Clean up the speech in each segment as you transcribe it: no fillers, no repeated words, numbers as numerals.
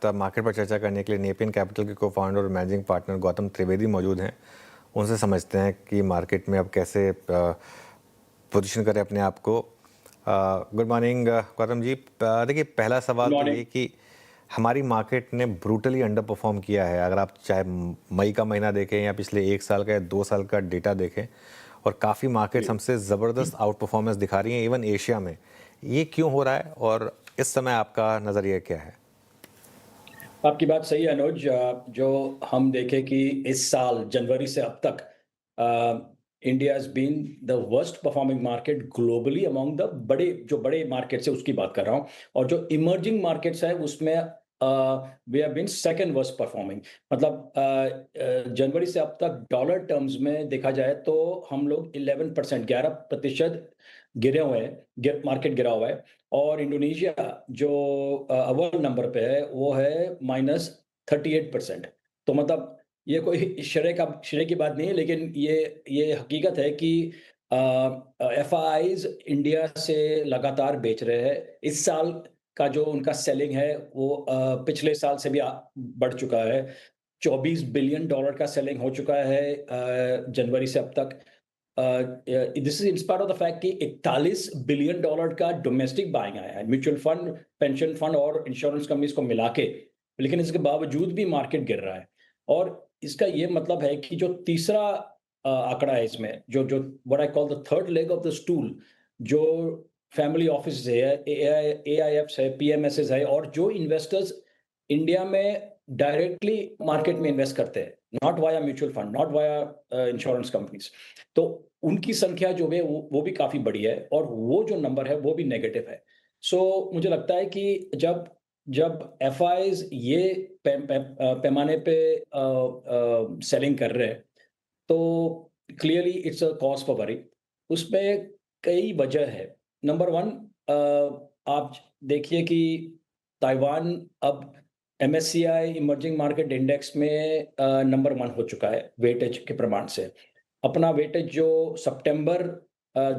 साथ मार्केट पर चर्चा करने के लिए नेपियन कैपिटल के को-फाउंडर और मैनेजिंग पार्टनर गौतम त्रिवेदी मौजूद हैं। उनसे समझते हैं कि मार्केट में अब कैसे पोजीशन करें अपने आप को। Good morning Gautam ji. देखिए, पहला सवाल तो ये कि हमारी मार्केट ने ब्रूटली अंडर परफॉर्म किया है। अगर आप चाहे मई का महीना देखें या पिछले 1 साल का या 2 साल का डेटा देखें, और काफ़ी मार्केट्स हमसे ज़बरदस्त आउट परफॉर्मेंस दिखा रही हैं, इवन एशिया में। ये क्यों हो रहा है और इस समय आपका नज़रिया क्या है? आपकी बात सही है अनुज। जो हम देखें कि इस साल जनवरी से अब तक India has been the worst performing market globally among the बड़े मार्केट्स है उसकी बात कर रहा हूँ। और जो इमर्जिंग मार्केट्स है उसमें we have been second worst performing. मतलब जनवरी से अब तक डॉलर टर्म्स में देखा जाए तो हम लोग 11% 11% गिरे हुए हैं, मार्केट गिरा हुआ है। और इंडोनेशिया जो अव्वल नंबर पे है वो है -38%। तो मतलब ये कोई श्रेय की बात नहीं है, लेकिन ये हकीकत है कि एफआईज इंडिया से लगातार बेच रहे हैं। इस साल का जो उनका सेलिंग है वो पिछले साल से भी बढ़ चुका है। $24 बिलियन का सेलिंग हो चुका है जनवरी से अब तक। This is in spite of the fact कि $41 बिलियन का डोमेस्टिक बाइंग आया है, म्यूचुअल फंड, पेंशन फंड और इंश्योरेंस कंपनीज को मिला के। लेकिन इसके बावजूद भी मार्केट गिर रहा है। और इसका ये मतलब है कि जो तीसरा आंकड़ा है इसमें, जो जो what I call the third leg of the stool, जो फैमिली ऑफिस है, एआईएफ्स है, पीएमएसएस है, और जो इन्वेस्टर्स इंडिया में डायरेक्टली मार्केट में इन्वेस्ट करते हैं, not via mutual fund, not via insurance companies, तो उनकी संख्या जो है वो भी काफी बड़ी है, और वो जो नंबर है वो भी नेगेटिव है। सो मुझे लगता है कि जब जब एफआईज ये पैमाने पे सेलिंग कर रहे हैं, तो clearly it's a cause for worry. उसमें कई वजह है। नंबर वन, आप देखिए कि ताइवान अब एमएससीआई इमर्जिंग मार्केट इंडेक्स में नंबर वन हो चुका है वेटेज के प्रमाण से। अपना वेटेज जो सितंबर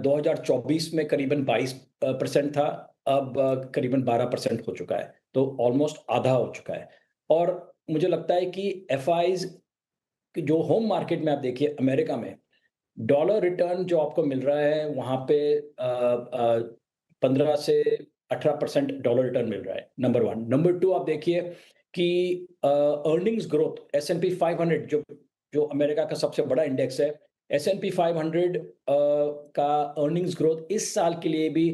2024 में करीबन 22% था, अब करीबन 12% हो चुका है, तो ऑलमोस्ट आधा हो चुका है। और मुझे लगता है कि एफआईज जो होम मार्केट में आप देखिए अमेरिका में, डॉलर रिटर्न जो आपको मिल रहा है वहाँ पे 15 से 18% डॉलर रिटर्न मिल रहा है, नंबर वन। नंबर टू, आप देखिए कि earnings growth, S and P 500 जो जो अमेरिका का सबसे बड़ा इंडेक्स है, एस एंड पी 500 का अर्निंग्स ग्रोथ इस साल के लिए भी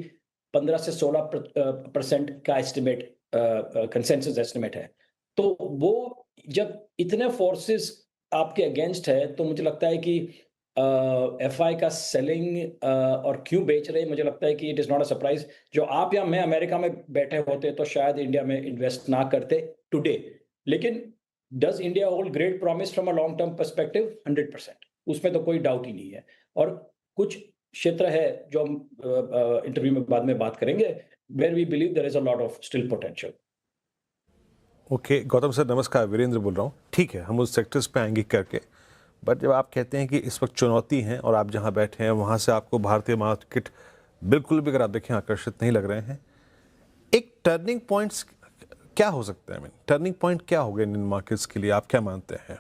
15 से 16% का एस्टिमेट, कंसेंसस एस्टिमेट है। तो वो जब इतने फोर्सेस आपके अगेंस्ट है, तो मुझे लगता है कि एफआई का सेलिंग और क्यों बेच रहे हैं, मुझे लगता है कि it is not a surprise. जो आप या मैं अमेरिका में बैठे होते तो शायद इंडिया में इन्वेस्ट ना करते टुडे। लेकिन does India hold great promise from a long term perspective? 100%, उसमें तो कोई डाउट ही नहीं है। और कुछ क्षेत्र है जो हम इंटरव्यू में बाद में बात करेंगे, where we believe there is a lot of still potential. Okay, Gautam sir नमस्कार, वीरेंद्र बोल रहा हूँ। ठीक है, हम उस सेक्टर्स पे आएंगे करके, बट जब आप कहते हैं कि इस वक्त चुनौती है और आप जहाँ बैठे हैं वहाँ से आपको भारतीय मार्केट बिल्कुल भी, अगर आप देखें, आकर्षित नहीं लग रहे हैं, एक टर्निंग पॉइंट्स क्या हो सकता है? टर्निंग पॉइंट क्या हो गए इन मार्केट्स के लिए, आप क्या मानते हैं?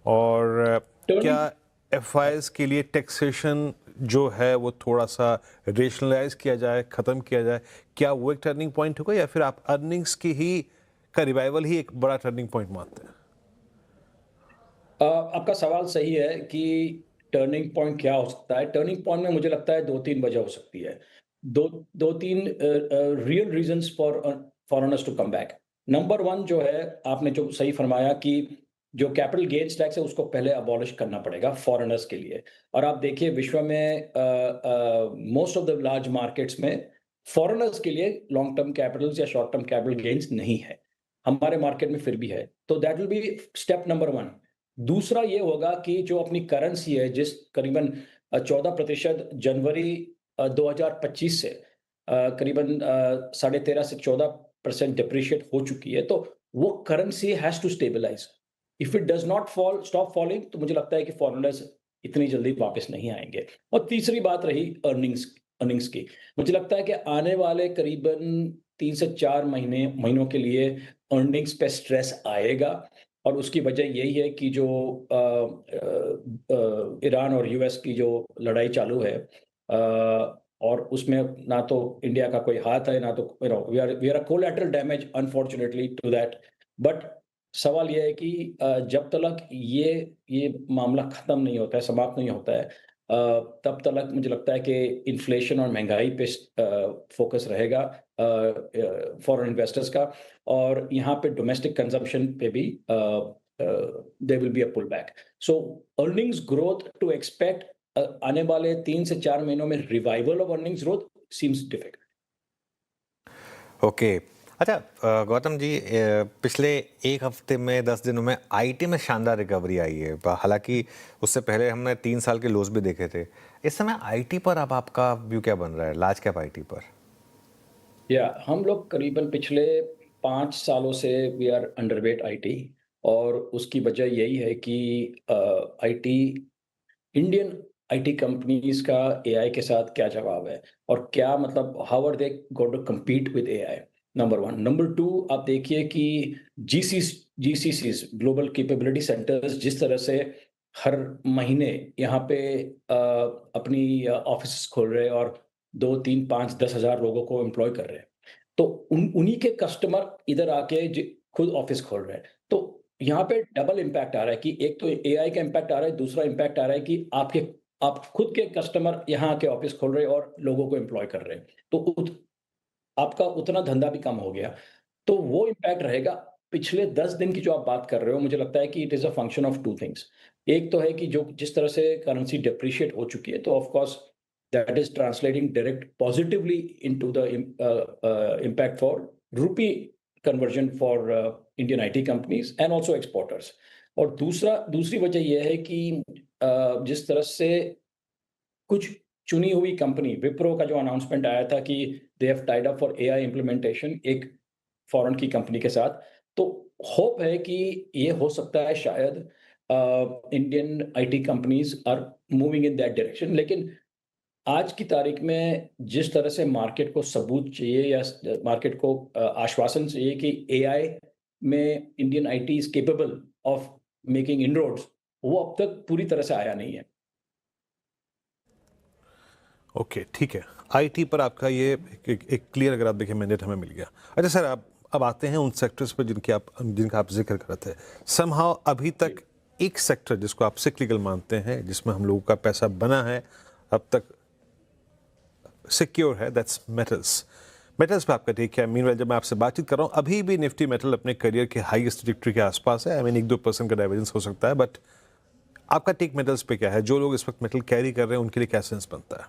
और क्या टर्निंग एफआईएस के लिए टैक्सेशन जो है वो थोड़ा सा रेशनलाइज किया जाए, ख़त्म किया जाए, क्या वो एक टर्निंग पॉइंट होगा, या फिर आप अर्निंग्स की ही का रिवाइवल ही एक बड़ा टर्निंग पॉइंट मानते हैं? आपका सवाल सही है कि टर्निंग पॉइंट क्या हो सकता है। टर्निंग पॉइंट में मुझे लगता है 2-3 वजह हो सकती है। दो 2-3 real reasons for foreigners to come back. Number 1 जो है, आपने जो सही फरमाया कि जो कैपिटल गेन्स टैक्स है उसको पहले अबॉलिश करना पड़ेगा फॉरेनर्स के लिए। और आप देखिए विश्व में most of the large markets में फॉरेनर्स के लिए लॉन्ग टर्म कैपिटल्स या शॉर्ट टर्म कैपिटल गेन्स नहीं है। हमारे मार्केट में फिर भी है। तो that will be step number 1। दूसरा ये होगा कि जो अपनी करेंसी है, जिस करीबन 14% जनवरी 2025 से करीबन 13.5 से 14% डिप्रिशिएट हो चुकी है, तो वो currency has to stabilise. If it does not stop falling, तो मुझे लगता है कि फॉरेनर्स इतनी जल्दी वापस नहीं आएँगे। और तीसरी बात रही अर्निंग्स अर्निंग्स की। मुझे लगता है कि आने वाले करीबन 3 से 4 महीनों के लिए अर्निंग्स पे स्ट्रेस आएगा और उसकी वजह यही है कि जो ईरान और यूएस की जो लड़ाई चालू है, और उसमें ना तो इंडिया का कोई हाथ है, ना तो we are a collateral damage unfortunately to that. But सवाल ये है कि जब तक ये मामला खत्म नहीं होता है, समाप्त नहीं होता है, तब तक मुझे लगता है कि इन्फ्लेशन और महंगाई पे फोकस रहेगा फॉरेन इन्वेस्टर्स का, और यहाँ पे डोमेस्टिक कंजम्पशन पे भी there will be a pull back. So earnings growth to expect आने वाले 3 से 4 महीनों में revival of earnings growth seems difficult. Okay. अच्छा, गौतम जी, पिछले एक हफ्ते में 10 दिनों में आईटी में शानदार रिकवरी आई है। हालांकि उससे पहले हमने 3 साल के लोस भी देखे थे। इस समय आईटी पर अब आपका व्यू क्या बन रहा है, लार्ज कैप आईटी पर? या हम लोग करीबन पिछले 5 सालों से वी आर अंडरवेट आईटी, और उसकी वजह यही है कि आईटी इंडियन आईटी कंपनीज का एआई के साथ क्या जवाब है, और क्या मतलब how are they going to compete with AI, number 1। Number 2, आप देखिए कि जीसीसीज ग्लोबल कैपेबिलिटी सेंटर्स जिस तरह से हर महीने यहाँ पे अपनी ऑफिस खोल रहे हैं और 2, 3, 5, 10 हज़ार लोगों को एम्प्लॉय कर रहे हैं, तो उन्हीं के कस्टमर इधर आके खुद ऑफिस खोल रहे हैं। तो यहाँ पे डबल इम्पैक्ट आ रहा है कि एक तो एआई का इम्पैक्ट आ रहा है, दूसरा इम्पैक्ट आ रहा है कि आप खुद के कस्टमर यहाँ आके ऑफिस खोल रहे हैं और लोगों को एम्प्लॉय कर रहे हैं। तो आपका उतना धंधा भी कम हो गया। तो वो इम्पैक्ट रहेगा। पिछले 10 दिन की जो आप बात कर रहे हो, मुझे लगता है कि it is a function of 2 things. एक तो है कि जो जिस तरह से करेंसी डेप्रिशिएट हो चुकी है, तो of course that is translating direct positively into the impact for rupee conversion for Indian IT companies and also exporters. और दूसरी वजह ये है कि जिस तरह से कुछ चुनी हुई कंपनी, विप्रो का जो अनाउंसमेंट आया था कि they have tied up for AI implementation एक फॉरेन की कंपनी के साथ, तो होप है कि ये हो सकता है शायद Indian IT companies are moving in that direction. लेकिन आज की तारीख में जिस तरह से मार्केट को सबूत चाहिए या मार्केट को आश्वासन चाहिए कि एआई में Indian IT is capable of making inroads, वो अब तक पूरी तरह से आया नहीं है। ओके, ठीक है। आईटी पर आपका ये एक क्लियर, अगर आप देखें, मैंडेट हमें मिल गया। अच्छा सर, आप अब आते हैं उन सेक्टर्स पर जिनका आप जिक्र कर रहे थे। समहाउ अभी तक एक सेक्टर जिसको आप सिक्लिकल मानते हैं, जिसमें हम लोगों का पैसा बना है, अब तक सिक्योर है, दैट्स मेटल्स। मेटल्स पे आपका टेक क्या है? मीनवाइल जब मैं आपसे बातचीत कर रहा हूँ, अभी भी निफ्टी मेटल अपने करियर के हाईएस्ट ट्रैजेक्टरी के आसपास है। आई मीन 1-2% का डाइवर्जेंस हो सकता है, बट आपका टेक मेटल्स पे क्या है? जो लोग इस वक्त मेटल कैरी कर रहे हैं उनके लिए क्या सेंस बनता है?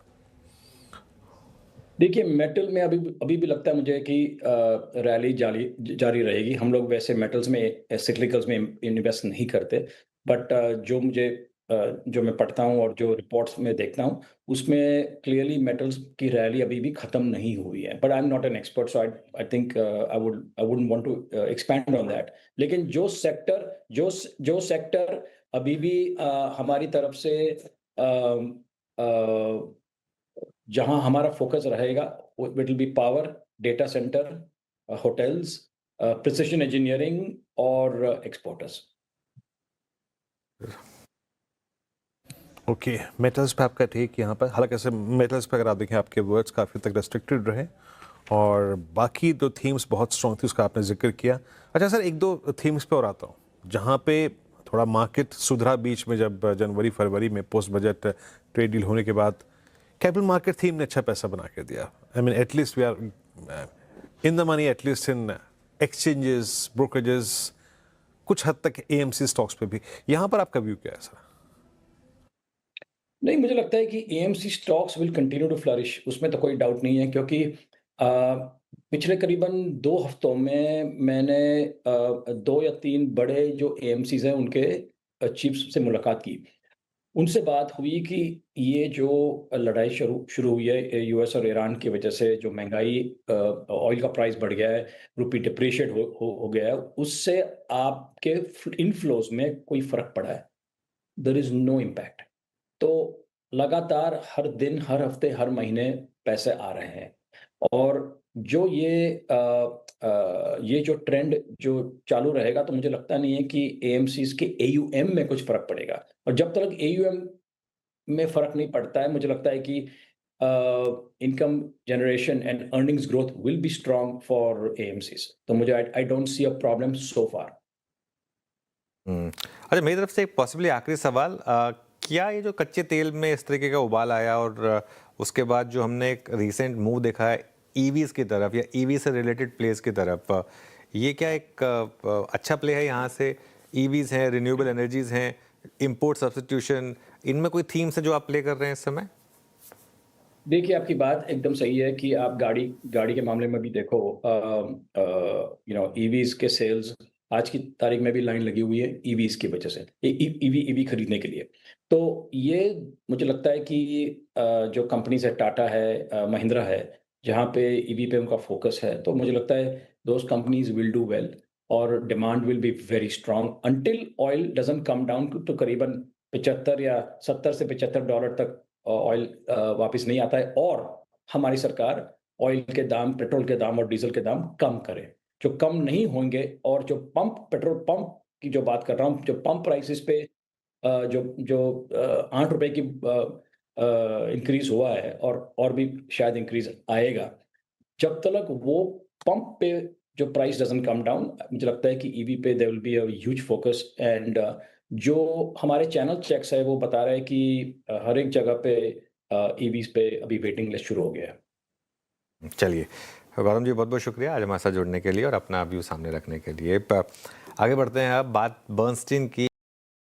देखिए, मेटल में अभी अभी भी लगता है मुझे कि रैली जारी रहेगी। हम लोग वैसे मेटल्स में सिक्लिकल्स में इन्वेस्ट नहीं करते, बट जो मैं पढ़ता हूँ और जो रिपोर्ट्स में देखता हूँ, उसमें क्लियरली मेटल्स की रैली अभी भी खत्म नहीं हुई है। But I am not an expert, so I think I wouldn't want to expand on that. लेकिन जो सेक्टर अभी भी हमारी तरफ से जहाँ हमारा फ़ोकस रहेगा, वो it will be power, data centre, hotels, precision engineering और एक्सपोर्टर्स। ओके, मेटल्स पे आपका टेक यहाँ पर, हालांकि ऐसे मेटल्स पे अगर आप देखें, आपके वर्ड्स काफ़ी तक रेस्ट्रिक्टेड रहे और बाकी दो थीम्स बहुत स्ट्रॉन्ग थी, उसका आपने जिक्र किया। अच्छा सर, 1-2 थीम्स पे और आता हूँ जहाँ पे थोड़ा मार्केट सुधरा बीच में, जब जनवरी फरवरी में पोस्ट बजट ट्रेड डील होने के बाद कैपिटल मार्केट थीम ने अच्छा पैसा बना के दिया। I mean at least we are in the money, at least in exchanges, brokerages, कुछ हद तक एएमसी स्टॉक्स पे भी। यहाँ पर आपका व्यू क्या है सर? नहीं, मुझे लगता है कि AMC stocks will continue to flourish, उसमें तो कोई डाउट नहीं है, क्योंकि पिछले करीबन 2 हफ्तों में मैंने 2 या 3 बड़े जो एएमसीज़ हैं उनके चीफ्स से मुलाकात की। उनसे बात हुई कि ये जो लड़ाई शुरू शुरू हुई है यूएस और ईरान की वजह से, जो महँगाई, ऑयल का प्राइस बढ़ गया है, रूपी डिप्रिशिएट हो गया है, उससे आपके इनफ्लोज़ में कोई फ़र्क पड़ा है? There is no impact. तो लगातार हर दिन, हर हफ्ते, हर महीने पैसे आ रहे हैं, और जो ये जो ट्रेंड जो चालू रहेगा, तो मुझे लगता नहीं है कि एएमसीज़ के एयूएम में कुछ फ़र्क पड़ेगा। और जब तक एयूएम में फ़र्क नहीं पड़ता है, मुझे लगता है कि income generation and earnings growth will be strong for AMCs. तो मुझे I don't see a problem so फार। अच्छा, मेरी तरफ से एक पॉसिबली आखिरी सवाल, क्या ये जो कच्चे तेल में इस तरीके का उबाल आया और उसके बाद जो हमने एक रीसेंट मूव देखा है ईवीज की तरफ या ईवी से रिलेटेड प्लेस की तरफ, ये क्या एक अच्छा प्ले है यहाँ से? ईवीज हैं, रिन्यूएबल एनर्जीज हैं, इंपोर्ट सब्स्टिट्यूशन, इनमें कोई थीम्स है जो आप प्ले कर रहे हैं इस समय? देखिए, आपकी बात एकदम सही है कि आप गाड़ी गाड़ी के मामले में भी देखो, ईवीज़ के सेल्स आज की तारीख में भी लाइन लगी हुई है ईवीज़ की वजह से, ईवी खरीदने के लिए। तो ये मुझे लगता है कि जो कंपनीज़ है, टाटा है, महिंद्रा है, जहाँ पे ईवी पे उनका फ़ोकस है, तो मुझे लगता है those companies will do well और demand will be very strong until oil doesn't come down to करीबन 75 या 70 से $75 तक ऑयल वापस नहीं आता है और हमारी सरकार ऑयल के दाम, पेट्रोल के दाम और डीज़ल के दाम कम करे। जो कम नहीं होंगे और जो पेट्रोल पंप की जो बात कर रहा हूँ, जो पंप प्राइसेज़ पे जो जो ₹8 की इंक्रीज़ हुआ है और भी शायद इंक्रीज़ आएगा। जब तक वो पंप पे जो प्राइस डज़न्ट कम डाउन, मुझे लगता है कि ईवी पे there will be a huge focus and जो हमारे चैनल चेक्स है वो बता रहे हैं कि हर एक जगह पे ईवीज़ पे अभी वेटिंग लिस्ट शुरू हो गया है। चलिए, गौतम जी बहुत-बहुत शुक्रिया आज हमारे साथ जुड़ने के लिए और अपना व्यू सामने रखने के लिए। आगे बढ़ते हैं, अब बात बर्नस्टीन की